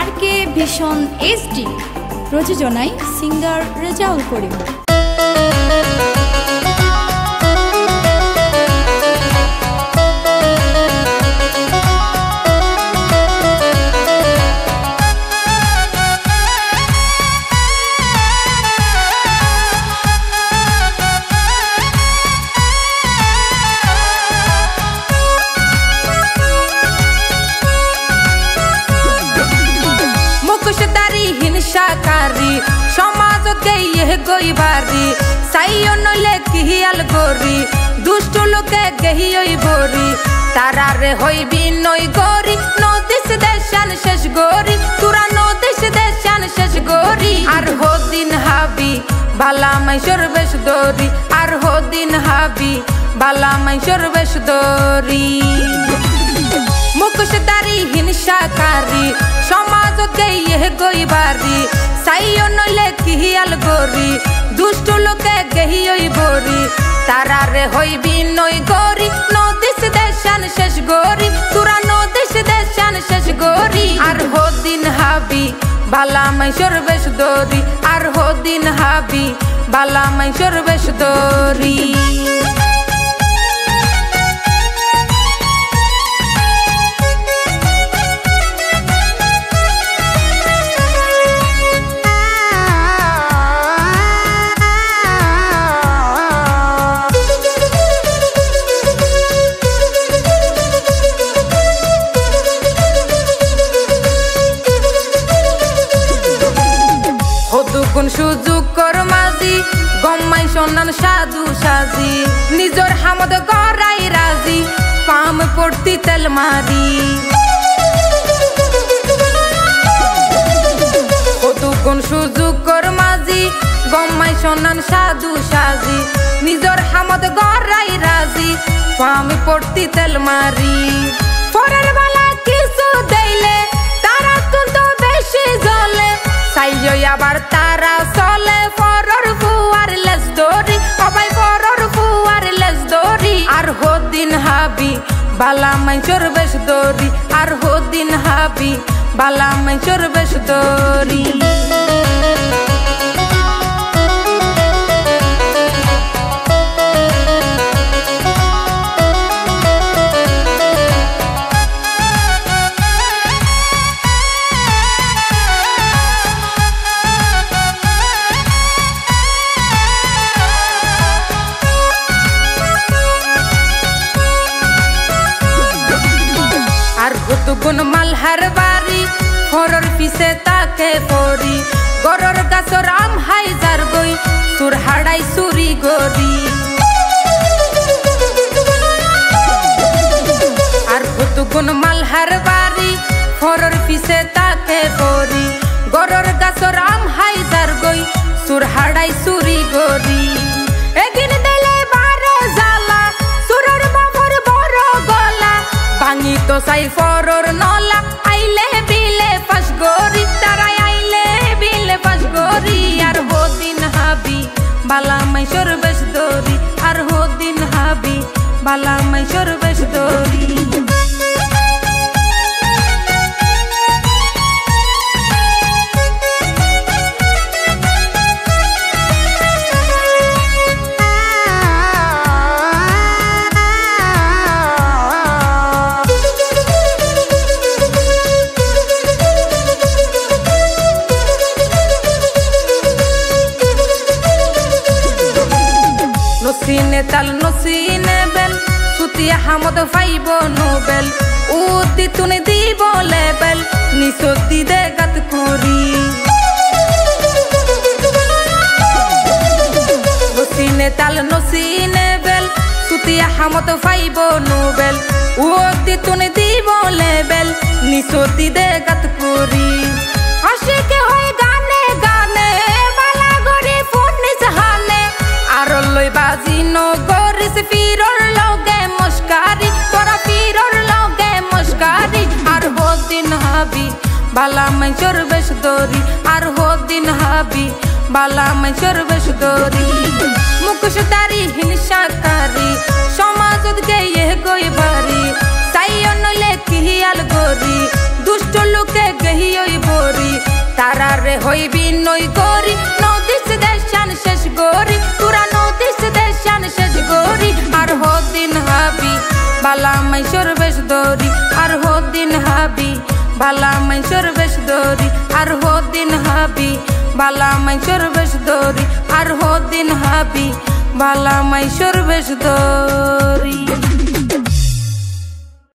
RK Vision HD প্রযোজনায় singer Rezaul Karim. সমাজকে ইয়ে গইবারি সাইও নইলে কিহিয়াল গরি দুষ্ট লোকে গেহিয়ই বরি তারারে হইবি নই গরি নদিস দেশান শেষ গরি তুরা নদিস দেশান শেষ গরি আর হদিন হাবি বালা মাইশর বেশ দরি আর হদিন হাবি বালা মাইশর বেশ দরি মুখোশধারী হিংসাকারী সমাজকে ইয়ে গইবারি সাইও নইলে কিহিয়াল গরি দুষ্ট লোকে গেহিয়ই বরি তারারে হইবি নই গরি নদিস দেশান শেষ গরি তুরা নদিস দেশান শেষ গরি আর হদিন হাবি বালা মাইশর বেশ দরি আর হদিন হাবি বালা মাইশর বেশ দরি কোন সুযোগ কর মাঝি গম্মাই সন্ধান সাধু সাজি নিজর হামদ গড়াই রাজি পাম পড়তি তেল মারি কোন সুযোগ কর মাঝি গম্মাই সন্ধান সাধু সাজি নিজর হামদ গড়াই রাজি পাম পড়তি তেল মারি পরের বেলা কিছু দেইলে তারা তো বেশি জ্বলে সাইও আবার তারা চলে ফরর ফুয়ার লেজ দরি সবাই ফরর ফুয়ার লেজ দরি আর হদিন হাবি বালা মাইশর বেশ দরি আর হদিন হাবি বালা মাইশর বেশ দরি গুন মালহার বাড়ি হরর পিছে তাকে পরি গরর গাছর আম হাই যার গই সুর হাড়াই সুরি গরি আর গুন মালহার বাড়ি হরর পিছে তাকে পরি গরর গাছর আম হাই যার গই সুর হাড়াই সুরি গরি একদিন দিলে বারে জ্বালা সুরের বাবর বড় গলা ভাঙি তো সাই ফরর নলা আইলে বিলে ফাঁস গরি তারাই আইলে বিলে ফাঁস গরি আর হদিন হাবি বালা মাইশর বেশ দরি আর হদিন হাবি বালা মাইশর বেশ দরি নসিনে তাল নসিনে বেল সুতিয়া হামদ ফাইব নোবেল উতি তুনি দিব লেবেল নিসতি দে গাত করি নসিনে তাল নসিনে বেল সুতিয়া হামদ ফাইব নোবেল উতি তুনি দিব লেবেল নিসতি দে গাত করি আশিকে হয় গানে গানে বালা গরি ফুটনিস হানে আর লই বাজি নগরিস ফিরর লগে মস্কারি তোরা ফিরর লগে মস্কারি আর হদিন হাবি বালা মাইশর বেশ দরি আর হদিন হাবি বালা মাইশর বেশ দরি মুখোশধারী হিংসাকারী সমাজত গেয়ে গইবারি সাইও নইলে কিহিয়াল গরি দুষ্ট লোকে গেহিয়ই বরি হইবি নই গরি নদিস দেশান শেষ গরি তোরা নদিস দেশান শেষ গরি আর হদিন হাবি বালা মাইশোর বেশ দরি আর হদিন হাবি বালা মাইশোর বেশ দরি আর হদিন হাবি বালা মাইশোর বেশ দরি আর হদিন হাবি বালা মাইশোর বেশ দরি।